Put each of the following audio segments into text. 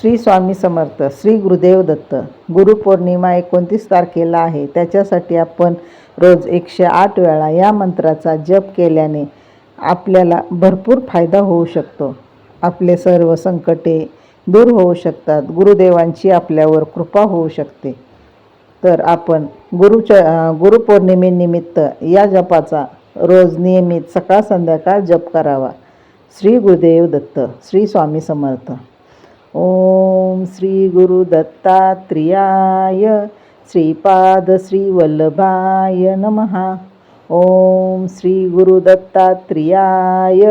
श्री स्वामी समर्थ. श्री गुरुदेव दत्त. गुरुपौर्णिमा 29 तारखेला आहे. त्याच्यासाठी आपण रोज 108 वेळा या मंत्राचा जप केल्याने आपल्याला भरपूर फायदा होऊ शकतो. आपले सर्व संकटे दूर होऊ शकतात. गुरुदेवांची आपल्यावर कृपा होऊ शकते. तर आपण गुरुपौर्णिमेनिमित्त या जपाचा रोज नियमित सकाळ संध्याकाळ जप करावा. श्री गुरुदेव दत्त. श्री स्वामी समर्थ. ओम श्री गुरु दत्तात्रेयाय श्रीपाद श्री वल्लभाय नमः. ओम श्री गुरु दत्तात्रेयाय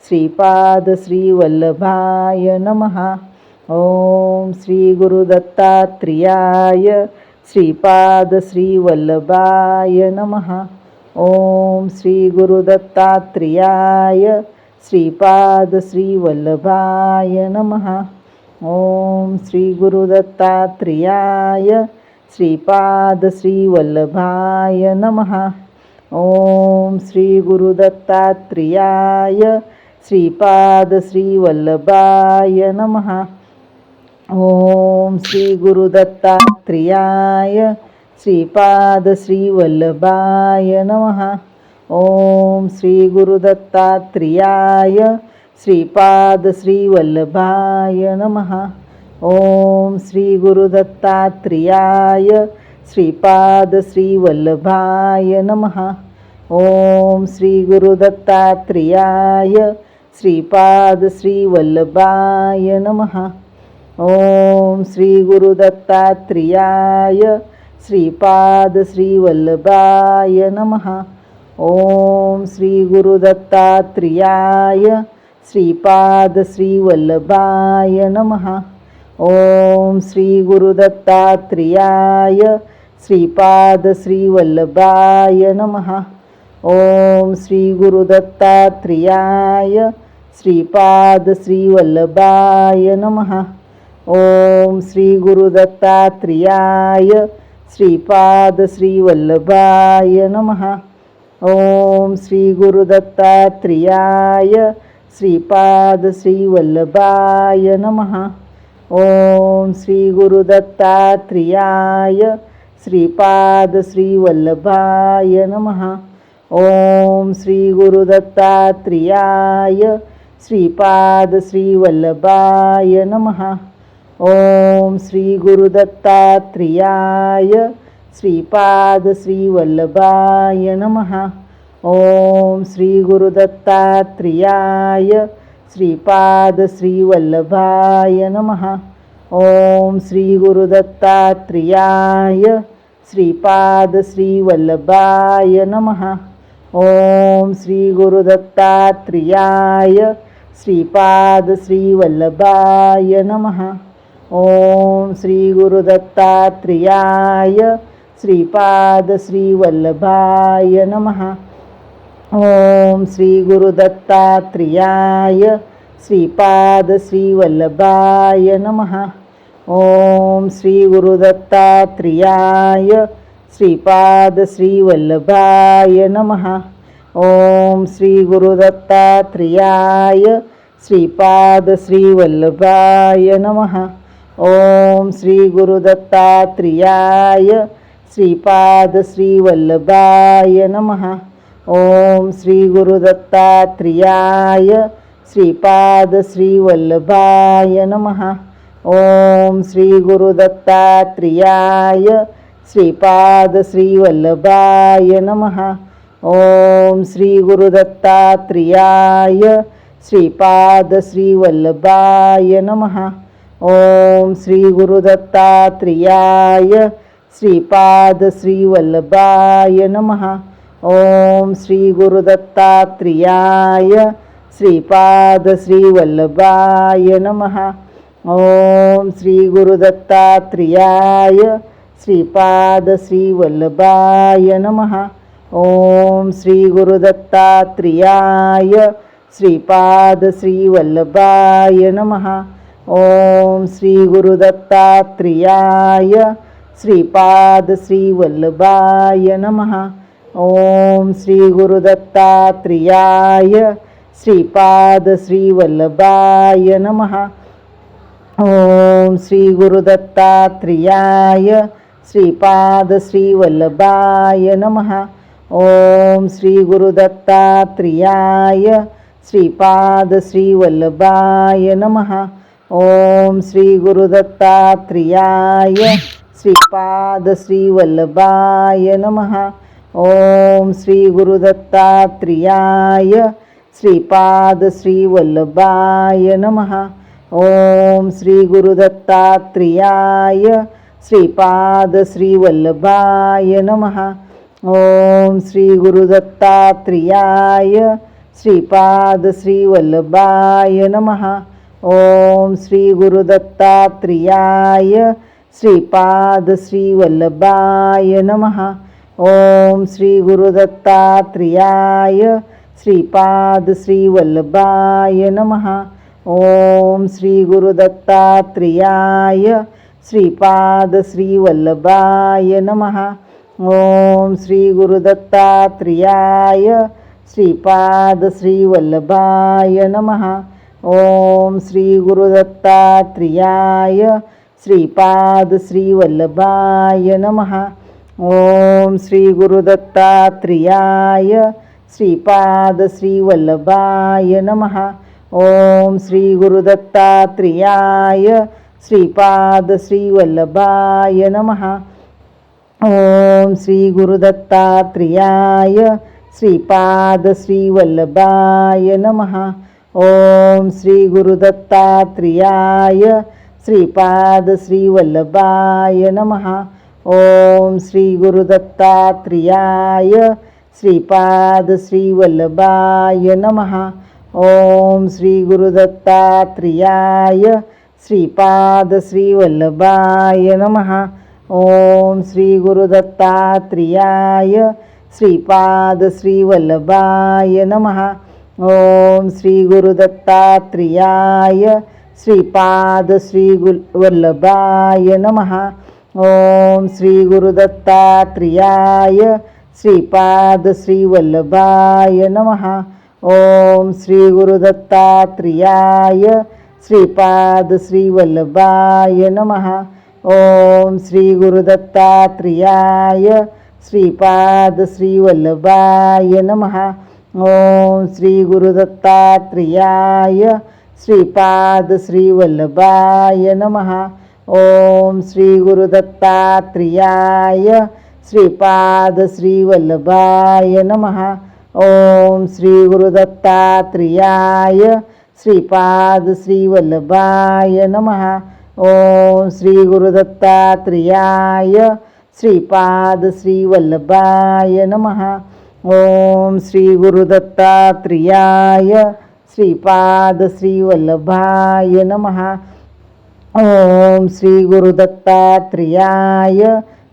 श्रीपाद श्री वल्लभाय नमः. ओम श्री गुरु दत्तात्रेयाय श्रीपाद श्री वल्लभाय नमः. ओम श्री गुरु दत्तात्रेयाय श्रीपाद श्री वल्लभाय नमः. ओम श्री गुरु दत्तात्रेयाय श्रीपाद श्री वल्लभाय नमः. ओम श्री गुरु दत्तात्रेयाय श्रीपाद श्री वल्लभाय नमः. ओम श्री गुरु दत्तात्रेयाय श्रीपाद श्री वल्लभाय नमः. ओम श्री गुरु दत्तात्रेयाय श्रीपाद श्री वल्लभाय नमः. ओम श्री गुरु दत्तात्रेयाय श्रीपाद श्री वल्लभाय नमः. ओम श्री गुरु दत्तात्रेयाय श्रीपाद श्री वल्लभाय नमः. ओम श्री गुरु दत्तात्रेयाय श्रीपाद श्री वल्लभाय नमः. ओम श्री गुरु दत्तात्रेयाय श्रीपाद श्री वल्लभाय नमः. ओम श्री गुरु दत्तात्रेयाय श्रीपाद श्री वल्लभाय नमः. ओम श्री गुरु दत्तात्रेयाय श्रीपाद श्री वल्लभाय नमः. ओम श्री गुरु दत्तात्रेयाय श्रीपाद श्री वल्लभाय नमः. ओम श्री गुरु दत्तात्रेयाय श्रीपाद श्री वल्लभाय नमः. ओम श्री गुरु दत्तात्रेयाय श्रीपाद श्री वल्लभाय नमः. ओम श्री गुरु दत्तात्रेयाय श्रीपाद श्री वल्लभाय नमः. ओम श्री गुरु दत्तात्रेयाय श्रीपाद श्री वल्लभाय नमः. ओम श्री गुरु दत्तात्रेयाय श्रीपाद श्री वल्लभाय नमः. ओम श्री गुरु दत्तात्रेयाय श्रीपाद श्री वल्लभाय नमः. ओम श्री गुरु दत्तात्रेयाय श्रीपाद श्री वल्लभाय नमः. ओम श्री गुरु दत्तात्रेयाय श्रीपाद श्री वल्लभाय नमः. ओम श्री गुरु दत्तात्रेयाय श्रीपाद श्री वल्लभाय नमः. ओम श्री गुरु दत्तात्रेयाय श्रीपाद श्री वल्लभाय नमः. ओम श्री गुरु दत्तात्रेयाय श्रीपाद श्री वल्लभाय नमः. ओम श्री गुरु दत्तात्रेयाय श्रीपाद श्री वल्लभाय नमः. ओम श्री गुरु दत्तात्रेयाय श्रीपाद श्री वल्लभाय नमः. ओम श्री गुरु दत्तात्रेयाय श्रीपाद श्री वल्लभाय नमः. ओम श्री गुरु दत्तात्रेयाय श्रीपाद श्री वल्लभाय नमः. ओम श्री गुरु दत्तात्रेयाय श्रीपाद श्री वल्लभाय नमः. ओम श्री गुरु दत्तात्रेयाय श्रीपाद श्री वल्लभाय नमः. ओम श्री गुरु दत्तात्रेयाय श्रीपाद श्री वल्लभाय नमः. ओम श्री गुरु दत्तात्रेयाय श्रीपाद श्री वल्लभाय नमः. ओम श्री गुरु दत्तात्रेयाय श्रीपाद श्री वल्लभाय नमः. ओम श्री गुरु दत्तात्रेयाय श्रीपाद श्री वल्लभाय नमः. ओम ओम श्री गुरुदत्तात्रेयाय श्रीपाद श्रीवल्लभाय नमः. ओम श्री गुरुदत्तात्रेयाय श्रीपाद श्रीवल्लभाय नमः. ओम श्री गुरुदत्तात्रेयाय श्रीपाद श्रीवल्लभाय नमः. ओम श्री गुरुदत्तात्रेयाय श्रीपाद श्रीवल्लभाय नमः. ओम श्री गुरुदत्तात्रेयाय श्रीपाद श्रीवल्लभाय नमः. ओम श्री गुरुदत्तात्रेयाय श्रीपाद श्रीवल्लभाय नमः. ओम श्री गुरुदत्तात्रेयाय श्रीपाद श्रीवल्लभाय नमः. ओम श्री गुरुदत्तात्रेयाय श्रीपाद श्रीवल्लभाय नमः. ओम श्री गुरुदत्तात्रेयाय श्रीपाद श्रीवल्लभाय नमः. ओम श्री गुरुदत्तात्रेयाय श्रीपाद श्रीवल्लभाय नमः. ओम श्री गुरुदत्तात्रेयाय श्रीपाद श्रीवल्लभाय नमः. ओम श्री गुरुदत्तात्रेयाय श्रीपाद श्रीवल्लभाय नमः. ओम श्री गुरुदत्तात्रेयाय श्रीपाद श्रीवल्लभाय नमः. ओम श्री गुरुदत्तात्रेयाय श्रीपाद श्रीवल्लभाय नमः. ओम श्री गुरुदत्तात्रेयाय श्रीपाद श्रीवल्लभाय नमः. ओम श्री गुरुदत्तात्रेयाय श्रीपाद श्रीवल्लभाय नमः. ओम श्री गुरुदत्तात्रेयाय श्रीपाद श्रीवल्लभाय नमः. ओम श्री गुरुदत्तात्रेयाय श्रीपाद श्रीवल्लभाय नमः. ओम श्री गुरुदत्तात्रेयाय श्रीपाद श्रीवल्लभाय नमः. ओम श्री गुरुदत्तात्रेयाय श्रीपाद श्रीवल्लभाय नमः. ओम श्री गुरुदत्तात्रेयाय श्रीपाद श्रीवल्लभाय नमः. ओम श्री गुरुदत्तात्रेयाय श्रीपाद श्रीवल्लभाय नमः. ओम श्री गुरुदत्तात्रेयाय श्रीपाद श्रीवल्लभाय नमः. ओम श्री गुरुदत्तात्रेयाय श्रीपाद श्रीवल्लभाय नमः. ओम श्री गुरुदत्तात्रेयाय श्रीपाद श्रीवल्लभाय नमः. ओम श्री गुरुदत्तात्रेयाय श्रीपाद श्रीवल्लभाय नमः. ओम श्री गुरुदत्तात्रेयाय श्रीपाद श्रीवल्लभाय नमः. ओम श्री गुरुदत्तात्रेयाय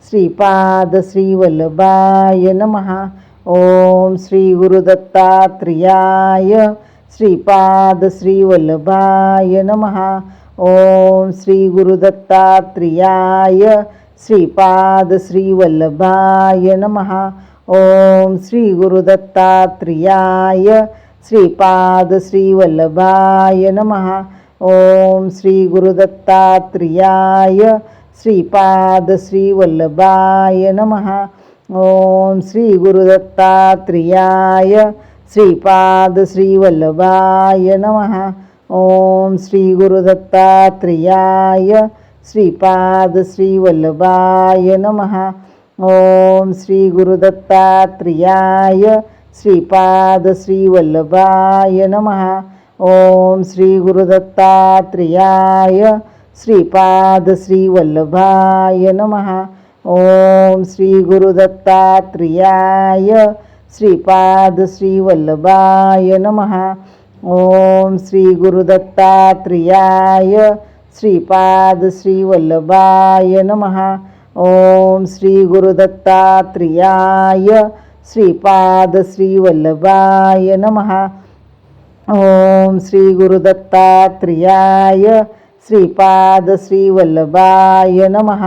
श्रीपाद श्रीवल्लभाय नमः. ओम श्री गुरुदत्तात्रेयाय श्रीपाद श्रीवल्लभाय नमः. ओम श्री गुरुदत्तात्रेयाय श्रीपाद श्रीवल्लभाय नमः. ओम श्री गुरुदत्तात्रेयाय श्रीपाद श्रीवल्लभाय नमः. ओम श्री गुरुदत्तात्रेयाय श्रीपाद श्रीवल्लभाय नमः. ओम श्री गुरुदत्तात्रेयाय श्रीपाद श्रीवल्लभाय नमः. ओम श्री गुरुदत्तात्रेयाय श्रीपाद श्रीवल्लभाय नमः. ओम श्री गुरुदत्तात्रेयाय श्रीपाद श्रीवल्लभाय नमः. ओम श्री गुरुदत्तात्रेयाय श्रीपाद श्रीवल्लभाय नमः. ओम श्री गुरुदत्तात्रेयाय श्रीपाद श्रीवल्लभाय नमः. ओम श्री गुरुदत्तात्रेयाय श्रीपाद श्रीवल्लभाय नमः. ओम श्री गुरुदत्तात्रेयाय श्रीपाद श्रीवल्लभाय नमः. ओम श्री गुरुदत्तात्रेयाय श्रीपाद श्रीवल्लभाय नमः.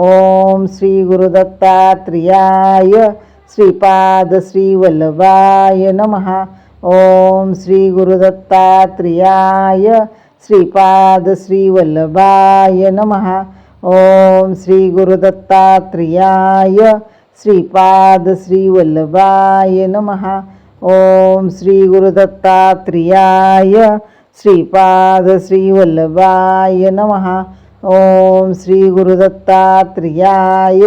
ओम श्री गुरुदत्तात्रेयाय श्रीपाद श्रीवल्लभाय नमः. ओम श्री गुरुदत्तात्रेयाय श्रीपाद श्रीवल्लभाय नमः. ओम श्री गुरुदत्तात्रेयाय श्रीपाद श्रीवल्लभाय नमः. ओम श्री गुरुदत्तात्रेयाय श्रीपाद श्रीवल्लभाय नमः. ओम श्री गुरुदत्तात्रेयाय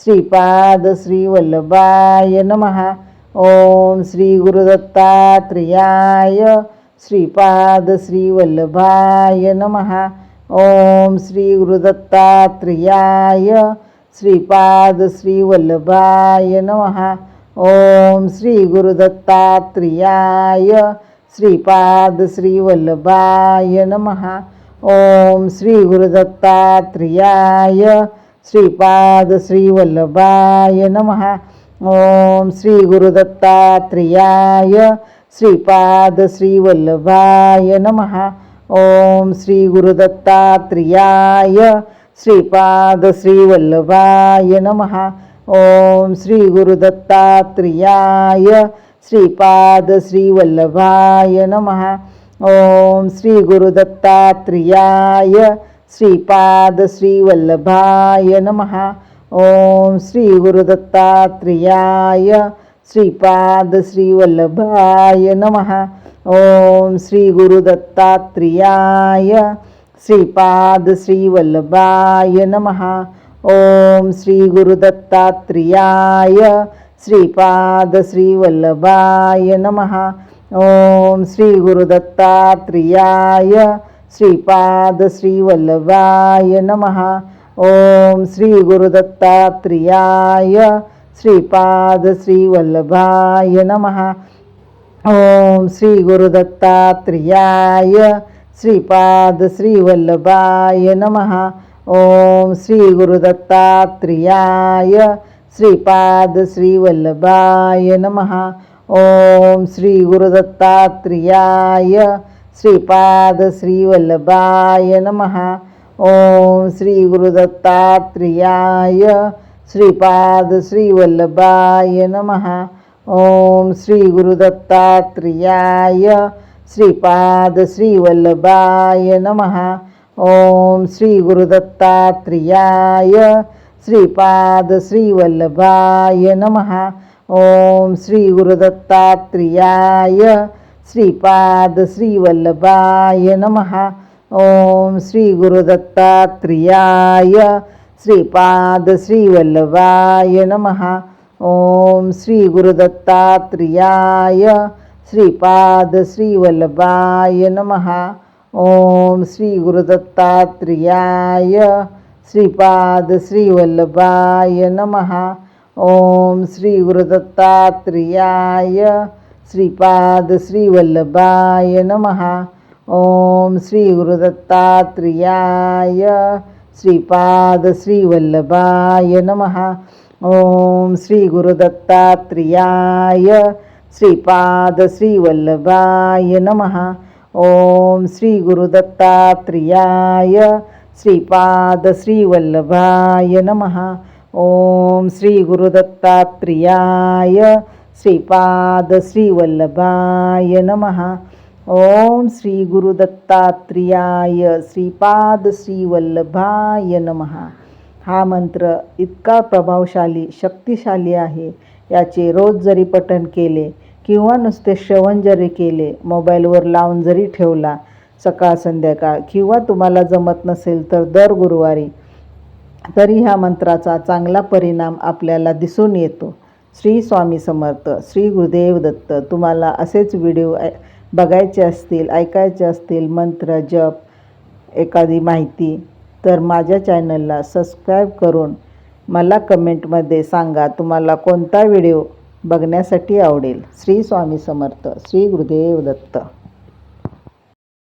श्रीपाद श्रीवल्लभाय नमः. ओम श्री गुरुदत्तात्रेयाय श्रीपाद श्रीवल्लभाय नमः. ओम श्री गुरुदत्तात्रेयाय श्रीपाद श्रीवल्लभाय नमः. ओम श्री गुरुदत्तात्रेयाय श्रीपाद श्रीवल्लभाय नमः. ओम श्री गुरुदत्तात्रेयाय श्रीपाद श्रीवल्लभाय नमः. ओम श्री गुरुदत्तात्रेयाय श्रीपाद श्रीवल्लभाय नमः. ओम श्री गुरुदत्तात्रेयाय श्रीपाद श्रीवल्लभाय नमः. ओम श्री गुरुदत्तात्रेयाय श्रीपाद श्रीवल्लभाय नमः. ओम श्री गुरुदत्तात्रेयाय श्रीपाद श्रीवल्लभाय नमः. ओम श्री गुरुदत्तात्रेयाय श्रीपाद श्रीवल्लभाय नमः. ओम श्री गुरुदत्तात्रेयाय श्रीपाद श्रीवल्लभाय नमः. ओम श्री गुरुदत्तात्रेयाय श्रीपाद श्रीवल्लभाय नमः. ओम श्री गुरुदत्तात्रेयाय श्रीपाद श्रीवल्लभाय नमः. ओम श्री गुरुदत्तात्रेयाय श्रीपाद श्रीवल्लभाय नमः. ओम श्री गुरुदत्तात्रेयाय श्रीपाद श्रीवल्लभाय नमः. ओम श्री गुरुदत्तात्रेयाय श्रीपाद श्रीवल्लभाय नमः. ओम श्री गुरुदत्तात्रेयाय श्रीपाद श्रीवल्लभाय नमः. ओम श्री गुरुदत्तात्रेयाय श्रीपाद श्रीवल्लभाय नमः. ओम श्री गुरुदत्तात्रेयाय श्रीपाद श्रीवल्लभाय नमः. ओम श्री गुरुदत्तात्रेयाय श्रीपाद श्रीवल्लभाय नमः. ओम श्री गुरुदत्तात्रेयाय श्रीपाद श्रीवल्लभाय नमः. ओम श्री गुरुदत्तात्रेयाय श्रीपाद श्रीवल्लभाय नमः. ओम श्री गुरुदत्तात्रेयाय श्रीपाद श्रीवल्लभाय नमः. ओम श्री गुरुदत्तात्रेयाय श्रीपाद श्रीवल्लभाय नमः. ओम श्री गुरुदत्तात्रेयाय श्रीपाद श्रीवल्लभाय नमः. ओम श्री गुरुदत्तात्रेयाय श्रीपाद श्रीवल्लभाय नमः. ओम श्री गुरुदत्तात्रेयाय श्रीपाद श्रीवल्लभाय नमः. ओम श्री गुरुदत्तात्रेयाय श्रीपाद श्रीवल्लभाय नमः. ओम श्री गुरुदत्तात्रेयाय श्रीपाद श्रीवल्लभाय नमः. ओम श्री गुरुदत्तात्रेयाय श्रीपाद श्रीवल्लभाय नमः. हा मंत्र इतका प्रभावशाली शक्तिशाली आहे. याचे रोज जरी पठण केले किंवा नुसते श्रवण जरी केले, मोबाईलवर लावून जरी ठेवला सकाळ संध्याकाळ, किंवा तुम्हाला जमत नसेल तर दर गुरुवारी, तरी ह्या मंत्राचा चांगला परिणाम आपल्याला दिसून येतो. श्री स्वामी समर्थ. श्री गुरुदेव दत्त. तुम्हाला असेच व्हिडिओ बघायचे असतील, ऐकायचे असतील, मंत्र जप, एखादी माहिती, तर माझ्या चॅनलला सबस्क्राईब करून मला कमेंटमध्ये सांगा तुम्हाला कोणता व्हिडिओ बघण्यासाठी आवडेल. श्री स्वामी समर्थ. श्री गुरुदेव दत्त.